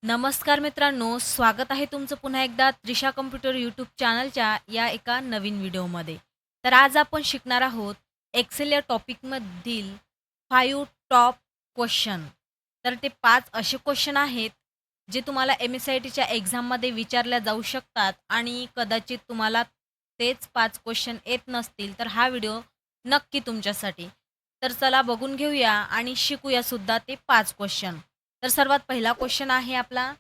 नमस्कार मित्रांनो, स्वागत आहे तुमचं पुन्हा एकदा त्रिशा कम्प्युटर यूट्यूब चॅनलच्या या एका नवीन व्हिडिओमध्ये. तर आज आपण शिकणार आहोत एक्सेल या टॉपिकमधील 5 टॉप क्वेश्चन. तर ते 5 असे क्वेश्चन आहेत, जे तुम्हाला एम-एस-सी-आय-टीच्या एक्झाममध्ये विचारल्या जाऊ शकतात आणि कदाचित तुम्हाला तेच 5 क्वेश्चन येत नसतील, तर हा व्हिडिओ नक्की तुमच्यासाठी. तर चला बघून घेऊया आणि शिकूया सुद्धा ते 5 क्वेश्चन. तर सर्वात पहिला क्वेश्चन आहे आपला.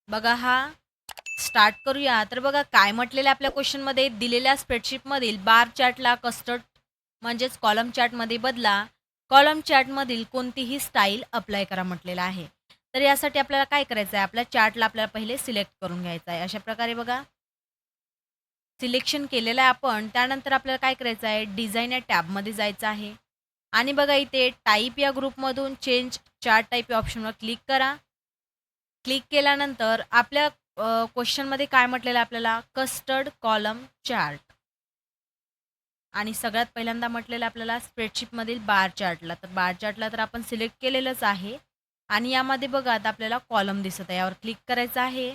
बघा हा स्टार्ट करूया. तर बघा काय म्हटलेलं आहे आपल्या क्वेश्चनमध्ये, दिलेल्या स्प्रेडशीटमधील बार चार्टला कस्टर्ड म्हणजेच कॉलम चार्टमध्ये बदला. कॉलम चार्टमधील कोणतीही स्टाईल अप्लाय करा म्हटलेलं आहे. तर यासाठी आपल्याला काय करायचं आहे, आपल्या चार्टला आपल्याला पहिले सिलेक्ट करून घ्यायचं आहे. अशा प्रकारे बघा सिलेक्शन केलेलं आहे आपण. त्यानंतर आपल्याला काय करायचं आहे, डिझाइन या टॅबमध्ये जायचं आहे आणि बघा इथे टाइप या ग्रुपमधून चेंज चार्ट टाइप या ऑप्शनवर क्लिक करा. क्लिक केल्यानंतर आपल्या क्वेश्चनमध्ये काय म्हटलेलं आहे आपल्याला, कस्टर्ड कॉलम चार्ट आणि सगळ्यात पहिल्यांदा म्हटलेलं आपल्याला स्प्रेडशीटमधील बार चार्टला. तर बार चार्टला तर आपण सिलेक्ट केलेलंच आहे आणि यामध्ये बघा आता आपल्याला कॉलम दिसत आहे, यावर क्लिक करायचं आहे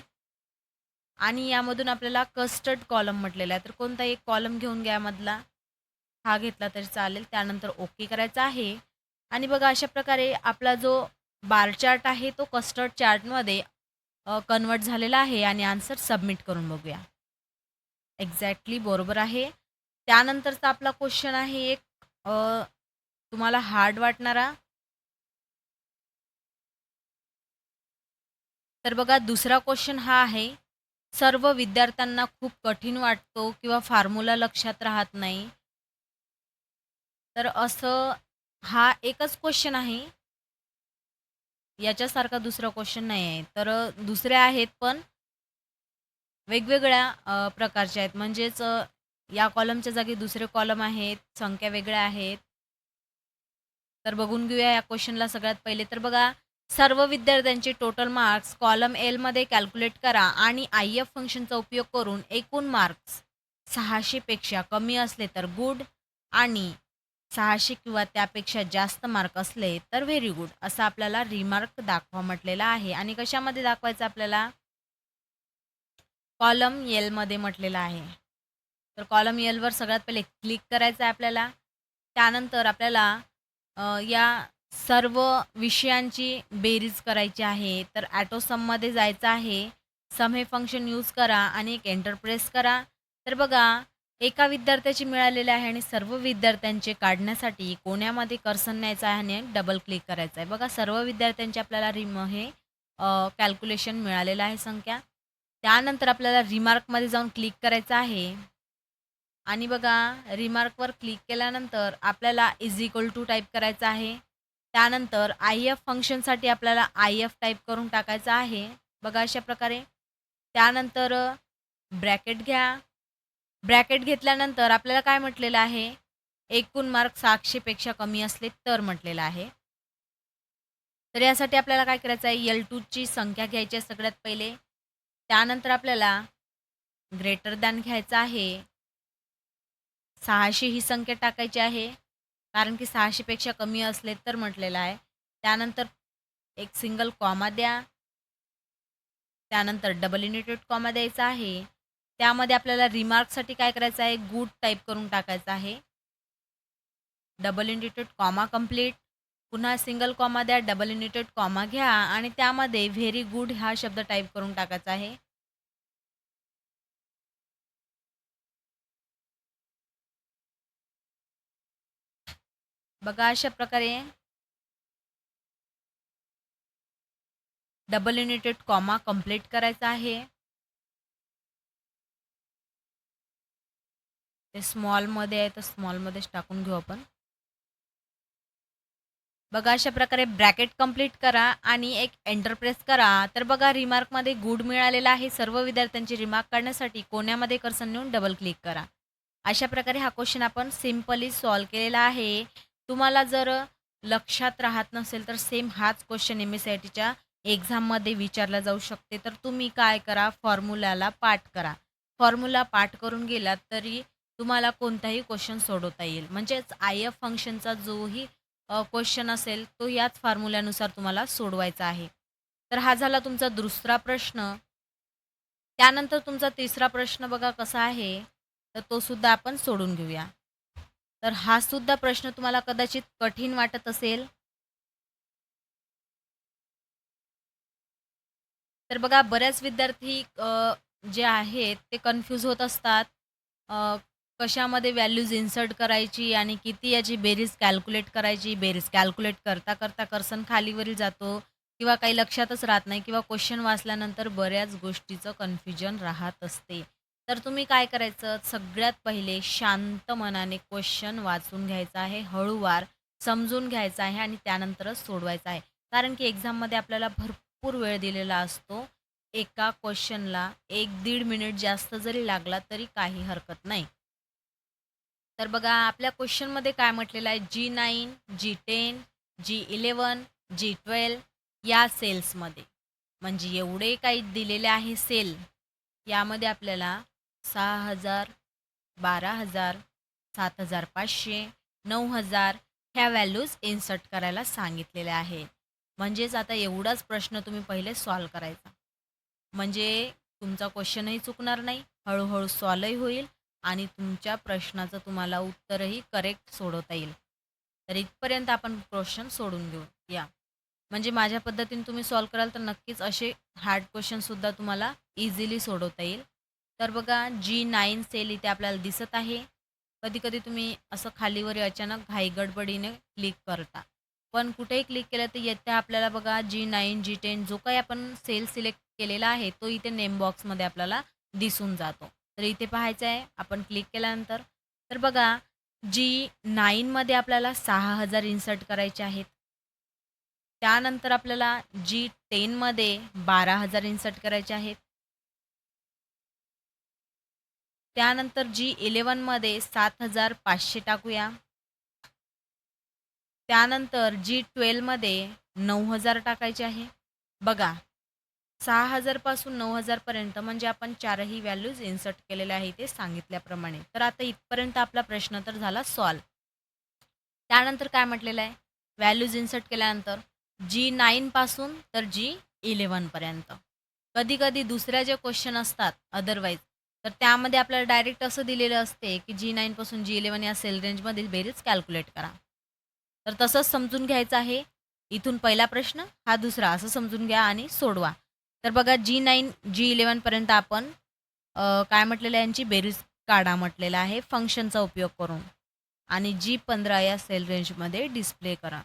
आणि यामधून आपल्याला कस्टर्ड कॉलम म्हटलेला आहे. तर कोणता एक कॉलम घेऊन घ्या मधला, हा घेतला तरी चालेल. त्यानंतर ओके करायचं आहे आणि बघा अशा प्रकारे आपला जो बार चार्ट आहे तो कस्टर्ड चार्टमध्ये कन्वर्ट झालेला आहे आणि आन्सर सबमिट करून बघूया. एक्झॅक्टली बरोबर आहे. त्यानंतरचा आपला क्वेश्चन आहे एक तुम्हाला हार्ड वाटणारा. तर बघा दुसरा क्वेश्चन हा आहे, सर्व विद्यार्थ्यांना खूप कठीण वाटतो किंवा फॉर्म्युला लक्षात राहत नाही. तर असं हा एकच क्वेश्चन आहे. याच्यासारखा दुसरा क्वेश्चन नाही आहे. तर दुसरे आहेत पण वेगवेगळ्या प्रकारचे आहेत. म्हणजेच या कॉलमच्या जागी दुसरे कॉलम आहेत, संख्या वेगळ्या आहेत. तर बघून घेऊया या क्वेश्चनला सगळ्यात पहिले. तर बघा सर्व विद्यार्थ्यांचे टोटल मार्क्स कॉलम एलमध्ये कॅल्क्युलेट करा आणि आय-एफ फंक्शनचा उपयोग करून एकूण मार्क्स 600 पेक्षा कमी असले तर गुड आणि 600 किंवा त्यापेक्षा जास्त मार्क असले तर व्हेरी गुड असं आपल्याला रिमार्क दाखवा म्हटलेला आहे. आणि कशामध्ये दाखवायचं आपल्याला, कॉलम एलमध्ये म्हटलेलं आहे. तर कॉलम एलवर सगळ्यात पहिले क्लिक करायचं आहे आपल्याला. त्यानंतर आपल्याला या सर्व विषयांची बेरीज करायची आहे. तर ॲटो सममध्ये जायचं आहे. सम हे फंक्शन यूज करा आणि एक एंटर प्रेस करा. तर बघा एका विद्यार्थ्याची मिळालेले आहे आणि सर्व विद्यार्थ्यांचे काढण्यासाठी कोण्यामध्ये कर्सर न्यायचं आहे आणि डबल क्लिक करायचं आहे. बघा सर्व विद्यार्थ्यांचे आपल्याला हे कॅल्क्युलेशन मिळालेलं आहे संख्या. त्यानंतर आपल्याला रिमार्कमध्ये जाऊन क्लिक करायचं आहे आणि बघा रिमार्कवर क्लिक केल्यानंतर आपल्याला इज इक्वल टू टाईप करायचं आहे. त्यानंतर आय-एफ फंक्शनसाठी आपल्याला आय-एफ टाईप करून टाकायचं आहे. बघा अशा प्रकारे. त्यानंतर ब्रॅकेट घ्या. ब्रॅकेट घेतल्यानंतर आपल्याला काय म्हटलेलं आहे, एकूण मार्क 700 पेक्षा कमी असले तर म्हटलेलं आहे. तर यासाठी आपल्याला काय करायचं आहे, L2ची संख्या घ्यायची आहे सगळ्यात पहिले. त्यानंतर आपल्याला ग्रेटर दॅन घ्यायचं आहे. 600 ही संख्या टाकायची आहे. कारण की 600 पेक्षा कमी असले तर म्हटलेलं आहे. त्यानंतर एक सिंगल कॉमा द्या. त्यानंतर डबल युनिटेड कॉमा द्यायचा आहे. त्यामध्ये आपल्याला रिमार्कसाठी काय करायचं आहे, गुड टाईप करून टाकायचं आहे. Double inverted comma complete. पुन्हा सिंगल कॉमा द्या, डबल युनिटेड कॉमा घ्या आणि त्यामध्ये व्हेरी गुड हा शब्द टाईप करून टाकायचा आहे. बघा अशा प्रकारे डबल युनिटेड कॉमा कंप्लीट करायचा आहे. ते स्मॉलमध्ये आहे तर स्मॉलमध्येच टाकून घेऊ आपण. बघा अशा प्रकारे ब्रॅकेट कंप्लीट करा आणि एक एंटर प्रेस करा. तर बघा रिमार्कमध्ये गुड मिळालेला आहे. सर्व विद्यार्थ्यांची रिमार्क काढण्यासाठी कोण्यामध्ये कर्सर नेऊन डबल क्लिक करा. अशा प्रकारे हा क्वेश्चन आपण सिम्पली सॉल्व केलेला आहे. तुम्हाला जर लक्षात राहत नसेल तर सेम हाच क्वेश्चन एम-एस-सी-आय-टीच्या एक्झाममध्ये विचारला जाऊ शकते. तर तुम्ही काय करा, फॉर्म्युलाला पाठ करा. फॉर्म्युला पाठ करून गेलात तरी तुम्हाला कोणताही क्वेश्चन सोडवता येईल. म्हणजेच आय-एफ फंक्शनचा जोही क्वेश्चन असेल तो याच फॉर्म्युल्यानुसार तुम्हाला सोडवायचा आहे. तर हा झाला तुमचा दुसरा प्रश्न. त्यानंतर तुमचा तिसरा प्रश्न बघा कसा आहे, तर तो सुद्धा आपण सोडून घेऊया. तर हा सुद्धा प्रश्न तुम्हाला कदाचित कठीण वाटत असेल. तर बघा बऱ्याच विद्यार्थी जे आहेत ते कन्फ्यूज होत असतात. अ, कशामध्ये व्हॅल्यूज इन्सर्ट करायची आणि किती याची बेरीज कॅल्क्युलेट करायची. बेरीज कॅल्क्युलेट करता, करता कर्सन खालीवरी जातो किंवा काही लक्षातच राहत नाही किंवा क्वेश्चन वाचल्यानंतर बऱ्याच गोष्टीचं कन्फ्युजन राहत असते. तर तुम्ही काय करायचं, सगळ्यात पहिले शांत मनाने क्वेश्चन वाचून घ्यायचा आहे, हळूवार समजून घ्यायचा आहे आणि त्यानंतरच सोडवायचा आहे. कारण की एक्झाममध्ये आपल्याला भरपूर वेळ दिलेला असतो. एका क्वेश्चनला 1-1.5 मिनिट जास्त जरी लागला तरी काही हरकत नाही. तर बघा आपल्या क्वेश्चनमध्ये काय म्हटलेलं आहे, G9, G10, G11, G12 या सेल्समध्ये. म्हणजे एवढे काही दिलेले आहे सेल, यामध्ये आपल्याला 6,000, 12,000, 7,500, 9,000 ह्या व्हॅल्यूज इन्सर्ट करायला सांगितलेल्या आहेत. म्हणजेच आता एवढाच प्रश्न तुम्ही पहिले सॉल्व्ह करायचा. म्हणजे तुमचा क्वेश्चनही चुकणार नाही, हळू-हळू सॉल्व्हही होईल आणि तुमच्या प्रश्नाचं तुम्हाला उत्तरही करेक्ट सोडवता येईल. तर इथपर्यंत आपण क्वेश्चन सोडून घेऊ या. म्हणजे माझ्या पद्धतीने तुम्ही सॉल्व्ह कराल तर नक्कीच असे हार्ड क्वेश्चनसुद्धा तुम्हाला इझिली सोडवता येईल. तर बघा G9 सेल इथे आपल्याला दिसत आहे. कधी-कधी तुम्ही असं खालीवर अचानक घाईगडबडीने क्लिक करता. पण कुठेही क्लिक केलं तर येथे आपल्याला बघा G9, G10 जो काही आपण सेल सिलेक्ट केलेला आहे तो इथे नेम बॉक्समध्ये आपल्याला दिसून जातो. तर इथे पाहायचं आहे आपण क्लिक केल्यानंतर. तर बघा G9 आपल्याला 6,000 इन्सर्ट करायचे आहेत. त्यानंतर आपल्याला G10 12,000 इन्सर्ट करायचे आहेत. त्यानंतर G11 7,500 टाकूया. त्यानंतर G12 9,000 टाकायचे आहे. बघा 6,000 पासून 9,000 पर्यंत म्हणजे आपण चारही व्हॅल्यूज इन्सर्ट केलेल्या आहे ते सांगितल्याप्रमाणे. तर आता इथपर्यंत आपला प्रश्न तर झाला सॉल्व्ह. त्यानंतर काय म्हटलेलं आहे, व्हॅल्यूज इन्सर्ट केल्यानंतर G9 पासून तर G11 पर्यंत. कधी-कधी दुसऱ्या जे क्वेश्चन असतात अदरवाईज, तर त्यामध्ये आपल्याला डायरेक्ट असं दिलेलं असते, की G9 पासून G11 या सेल रेंजमधील बेरीज कॅल्क्युलेट करा. तर तसंच समजून घ्यायचं आहे. इथून पहिला प्रश्न, हा दुसरा असं समजून घ्या आणि सोडवा. तर बघा G9, G11 पर्यंत आपण काय म्हटलेलं आहे, यांची बेरीज काढा म्हटलेलं आहे फंक्शनचा उपयोग करून आणि G15 या सेल रेंजमध्ये डिस्प्ले करा.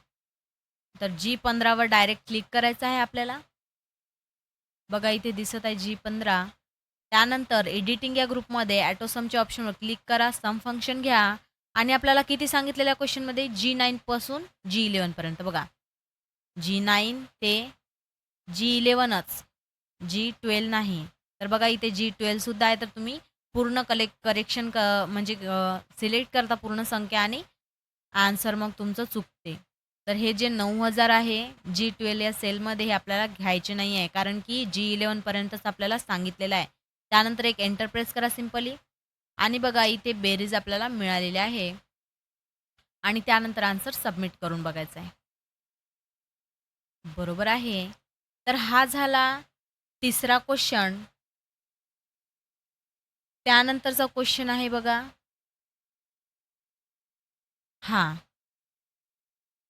तर G15 डायरेक्ट क्लिक करायचं आहे आपल्याला. बघा इथे दिसत आहे G15. त्यानंतर एडिटिंग या ग्रुपमध्ये ॲटोसमच्या ऑप्शनवर क्लिक करा, सम फंक्शन घ्या आणि आपल्याला किती सांगितलेल्या क्वेश्चनमध्ये G9 पासून G11 पर्यंत बघा. G9 ते G11च, G12 नाही. तर बघा इथे G12 सुद्धा आहे, तर तुम्ही पूर्ण करेक्शन म्हणजे सिलेक्ट करता पूर्ण संख्या आणि आन्सर मग तुमचं चुकते. तर हे जे 9,000 आहे G12 या सेलमध्ये हे आपल्याला घ्यायचे नाही आहे, कारण की G11 पर्यंतच आपल्याला सांगितलेलं आहे. त्यानंतर एक एंटर प्रेस करा सिंपली आणि बघा इथे बेरीज आपल्याला मिळालेली आहे आणि त्यानंतर आन्सर सबमिट करून बघायचा आहे. बरोबर आहे. तर हा झाला तिसरा क्वेश्चन. त्यानंतरचा क्वेश्चन आहे बघा. हां.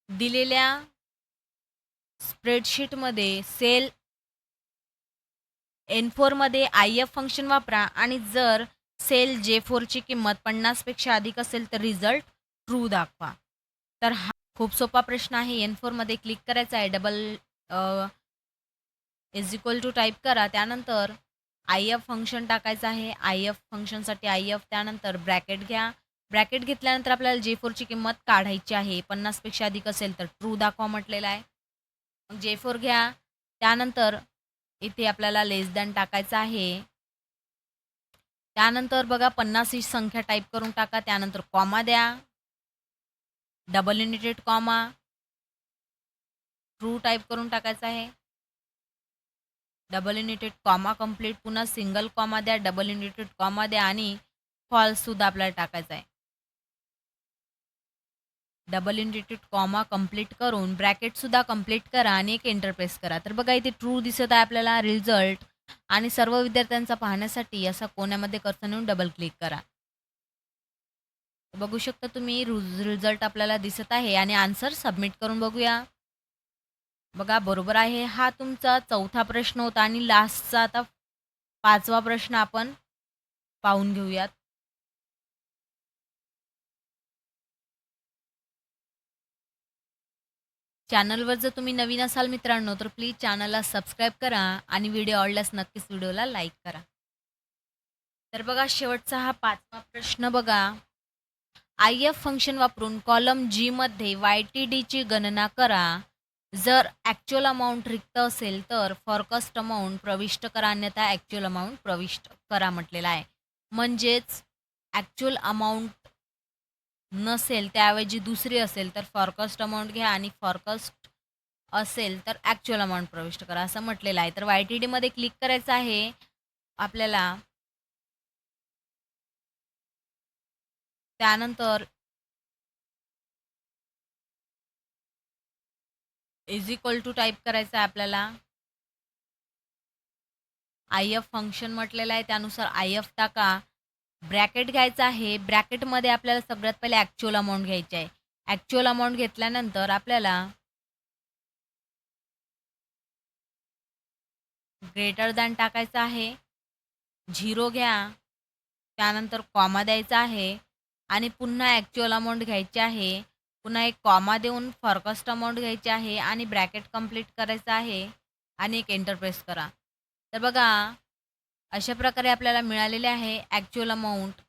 दिलेल्या स्प्रेडशीटमध्ये सेल N4 IF फंक्शन वापरा आणि जर सेल J4ची किंमत 50 पेक्षा अधिक असेल तर रिझल्ट ट्रू दाखवा. तर हा खूप सोपा प्रश्न आहे. N4 क्लिक करायचा आहे. इज इक्वल टू टाईप करा. त्यानंतर IF फंक्शन टाकायचं आहे. IF फंक्शनसाठी IF त्यानंतर ब्रॅकेट घ्या. ब्रॅकेट घेतल्यानंतर आपल्याला J4ची किंमत काढायची आहे. 50 पेक्षा अधिक असेल तर ट्रू दाखवा म्हटलेलं आहे. मग J4 घ्या. त्यानंतर इथे आपल्याला लेस दॅन टाकायचं आहे. त्यानंतर बघा 50 ही संख्या टाईप करून टाका. त्यानंतर कॉमा द्या. Double inverted comma. True type करून टाकायचं आहे. Double inverted comma complete. पुन्हा सिंगल कॉमा द्या. डबल युनिटेड कॉमा द्या आणि फॉल्स सुद्धा आपल्याला टाकायचा आहे. डबल इंडेटेड कॉमा कंप्लीट करून ब्रॅकेटसुद्धा कंप्लीट करा आणि एक एंटर प्रेस करा. तर बघा इथे ट्रू दिसत आहे आपल्याला रिझल्ट आणि सर्व विद्यार्थ्यांचा पाहण्यासाठी असा कोण्यामध्ये कर्सर नेऊन डबल क्लिक करा. बघू शकता तुम्ही रिझल्ट आपल्याला दिसत आहे आणि आन्सर सबमिट करून बघूया. बघा बरोबर आहे. हा तुमचा चौथा प्रश्न होता आणि लास्टचा आता 5वा प्रश्न आपण पाहून घेऊयात. चॅनलवर जर तुम्ही नवीन असाल मित्रांनो तर प्लीज चॅनलला सबस्क्राईब करा आणि व्हिडिओ आवडल्यास नक्कीच व्हिडिओला लाईक करा. तर बघा शेवटचा हा 5वा प्रश्न बघा. IF फंक्शन वापरून कॉलम जी मध्ये YTDची गणना करा. जर ॲक्च्युअल अमाऊंट रिक्त असेल तर फॉरकास्ट अमाऊंट प्रविष्ट करा अन्यथा ॲक्च्युअल अमाऊंट प्रविष्ट करा म्हटलेला आहे. म्हणजेच ॲक्च्युअल अमाऊंट नसेल त्याऐवजी दुसरी असेल तर फॉरकास्ट अमाऊंट घ्या आणि फॉरकास्ट असेल तर ॲक्च्युअल अमाऊंट प्रविष्ट करा असं म्हटलेलं आहे. तर YTDमध्ये क्लिक करायचं आहे आपल्याला. त्यानंतर इज इक्वल टू टाईप करायचं आहे आपल्याला. IF फंक्शन म्हटलेलं आहे त्यानुसार IF टाका. ब्रॅकेट घ्यायचं आहे. ब्रॅकेटमध्ये आपल्याला सगळ्यात पहिले ॲक्च्युअल अमाऊंट घ्यायची आहे. ॲक्च्युअल अमाऊंट घेतल्यानंतर आपल्याला ग्रेटर दॅन टाकायचं आहे. 0 घ्या. त्यानंतर कॉमा द्यायचा आहे आणि पुन्हा ॲक्च्युअल अमाऊंट घ्यायची आहे. पुन्हा एक कॉमा देऊन फॉरकास्ट अमाऊंट घ्यायची आहे आणि ब्रॅकेट कंप्लीट करायचं आहे आणि एक एंटर प्रेस करा. तर बघा अशा प्रकारे आपल्याला मिळालेले आहे ॲक्च्युअल अमाऊंट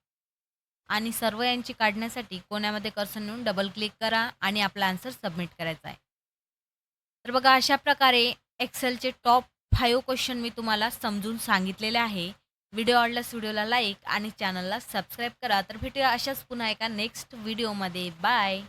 आणि सर्व यांची काढण्यासाठी कोण्यामध्ये कर्सर नेऊन डबल क्लिक करा आणि आपला आन्सर सबमिट करायचा आहे. तर बघा अशा प्रकारे एक्सेलचे टॉप 5 क्वेश्चन मी तुम्हाला समजून सांगितलेले आहे. व्हिडिओ आवडल्यास व्हिडिओला लाईक आणि चॅनलला सबस्क्राईब करा. तर भेटूया अशाच पुन्हा एका नेक्स्ट व्हिडिओमध्ये. बाय.